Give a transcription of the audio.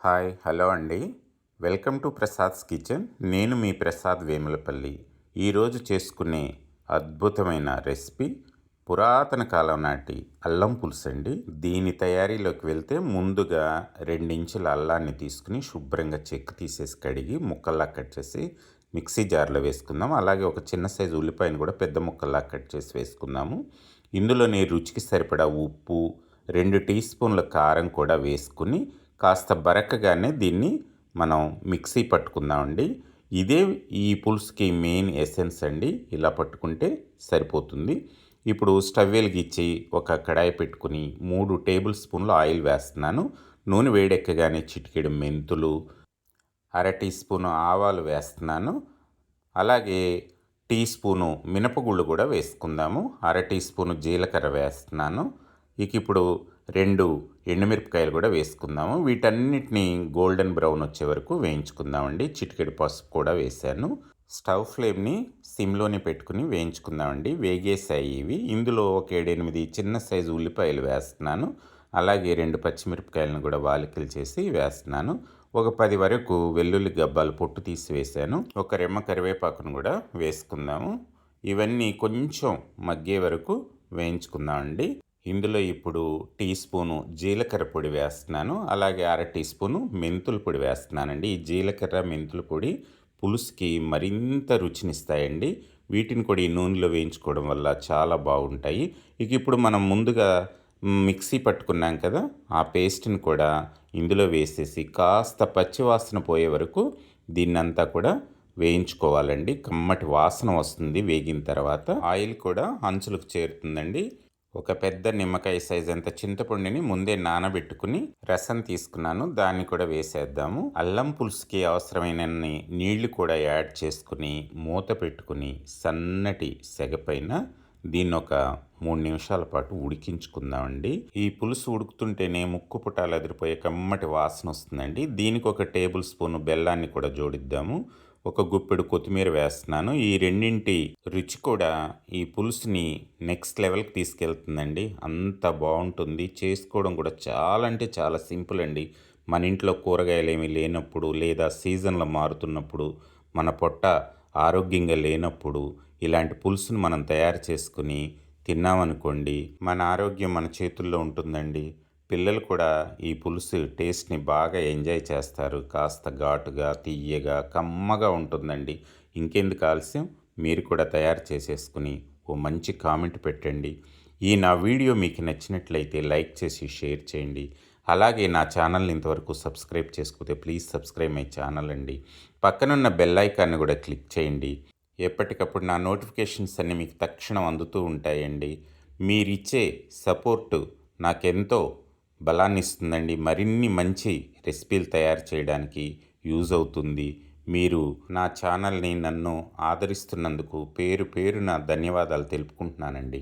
Hello అండి. Welcome to Prasad's kitchen. నేను మీ ప్రసాద్ వేములపల్లి. ఈరోజు చేసుకునే అద్భుతమైన రెసిపీ పురాతన కాలం నాటి అల్లం పులుసు అండి. దీని తయారీలోకి వెళ్తే ముందుగా 2 ఇంచుల అల్లాన్ని తీసుకుని శుభ్రంగా చెక్కు తీసేసి కడిగి ముక్కల్లా కట్ చేసి మిక్సీ జార్లో వేసుకుందాం. అలాగే ఒక చిన్న సైజు ఉల్లిపాయను కూడా పెద్ద ముక్కల్లా కట్ చేసి వేసుకుందాము. ఇందులోనే రుచికి సరిపడా ఉప్పు, 2 టీ స్పూన్ల కారం కూడా వేసుకుని కాస్త బరకగానే దీన్ని మనం మిక్సీ పట్టుకుందామండి. ఇదే ఈ పులుసుకి మెయిన్ ఎసెన్స్ అండి. ఇలా పట్టుకుంటే సరిపోతుంది. ఇప్పుడు స్టవ్ వెలిగించి ఒక కడాయి పెట్టుకుని 3 టేబుల్ స్పూన్లు ఆయిల్ వేస్తున్నాను. నూనె వేడెక్కగానే చిటికెడు మెంతులు, అర టీ స్పూను ఆవాలు వేస్తున్నాను. అలాగే టీ స్పూను మినపగుళ్ళు కూడా వేసుకుందాము. అర టీ స్పూను జీలకర్ర వేస్తున్నాను. ఇప్పుడు 2 ఎండుమిరపకాయలు కూడా వేసుకుందాము. వీటన్నిటిని గోల్డెన్ బ్రౌన్ వచ్చే వరకు వేయించుకుందామండి. చిటికెడు పసుపు కూడా వేసాను. స్టవ్ ఫ్లేమ్ని సిమ్లోనే పెట్టుకుని వేయించుకుందామండి. వేగేసాయి ఇవి. ఇందులో ఒక 7-8 చిన్న సైజు ఉల్లిపాయలు వేస్తున్నాను. అలాగే 2 పచ్చిమిరపకాయలను కూడా వాలికలు చేసి వేస్తున్నాను. ఒక 10 వరకు వెల్లుల్లి గబ్బాలు పొట్టు తీసి వేసాను. ఒక రెమ్మ కరివేపాకును కూడా వేసుకుందాము. ఇవన్నీ కొంచెం మగ్గే వరకు వేయించుకుందామండి. ఇందులో ఇప్పుడు టీ స్పూను జీలకర్ర పొడి వేస్తున్నాను. అలాగే అర టీ స్పూను మెంతుల పొడి వేస్తున్నానండి. ఈ జీలకర్ర మెంతుల పొడి పులుసుకి మరింత రుచినిస్తాయండి. వీటిని కూడా ఈ నూనెలో వేయించుకోవడం వల్ల చాలా బాగుంటాయి. ఇప్పుడు మనం ముందుగా మిక్సీ పట్టుకున్నాం కదా, ఆ పేస్ట్ని కూడా ఇందులో వేసేసి కాస్త పచ్చివాసన పోయే వరకు దీన్నంతా కూడా వేయించుకోవాలండి. కమ్మటి వాసన వస్తుంది వేగిన తర్వాత. ఆయిల్ కూడా అంచులకు చేరుతుందండి. ఒక పెద్ద నిమ్మకాయ సైజ్ అంత చింతపండుని ముందే నానబెట్టుకుని రసం తీసుకున్నాను. దాన్ని కూడా వేసేద్దాము. అల్లం పులుసుకి అవసరమైన నీళ్లు కూడా యాడ్ చేసుకుని మూత పెట్టుకుని సన్నటి సెగపైన దీన్ని ఒక 3 నిమిషాల పాటు ఉడికించుకుందామండి. ఈ పులుసు ఉడుకుతుంటేనే ముక్కు పుటాలు అదిరిపోయే కమ్మటి వాసన వస్తుందండి. దీనికి ఒక టేబుల్ స్పూన్ బెల్లాన్ని కూడా జోడిద్దాము. ఒక గుప్పెడు కొత్తిమీర వేస్తున్నాను. ఈ రెండింటి రుచి కూడా ఈ పులుసుని నెక్స్ట్ లెవెల్కి తీసుకెళ్తుందండి. అంత బాగుంటుంది. చేసుకోవడం కూడా చాలా అంటే చాలా సింపుల్ అండి. మన ఇంట్లో కూరగాయలు ఏమీ లేనప్పుడు, లేదా సీజన్లో మారుతున్నప్పుడు, మన పొట్ట ఆరోగ్యంగా లేనప్పుడు ఇలాంటి పులుసును మనం తయారు చేసుకుని తిన్నామనుకోండి, మన ఆరోగ్యం మన చేతుల్లో ఉంటుందండి. పిల్లలు కూడా ఈ పులుసు టేస్ట్ని బాగా ఎంజాయ్ చేస్తారు. కాస్త ఘాటుగా, తియ్యగా, కమ్మగా ఉంటుందండి. ఇంకెందుకు ఆలస్యం, మీరు కూడా తయారు చేసేసుకుని ఓ మంచి కామెంట్ పెట్టండి. ఈ నా వీడియో మీకు నచ్చినట్లయితే లైక్ చేసి షేర్ చేయండి. అలాగే నా ఛానల్ని ఇంతవరకు సబ్స్క్రైబ్ చేసుకోతే ప్లీజ్ సబ్స్క్రైబ్ మై ఛానల్ అండి. పక్కనున్న బెల్ ఐకాన్ని కూడా క్లిక్ చేయండి. ఎప్పటికప్పుడు నా నోటిఫికేషన్స్ అన్నీ మీకు తక్షణం అందుతూ ఉంటాయండి. మీరిచ్చే సపోర్టు నాకెంతో బలాన్ని ఇస్తుందండి. మరిన్ని మంచి రెసిపీలు తయారు చేయడానికి యూజ్ అవుతుంది. మీరు నా ఛానల్ని నన్ను ఆదరిస్తున్నందుకు పేరు పేరున ధన్యవాదాలు తెలుపుకుంటున్నానండి.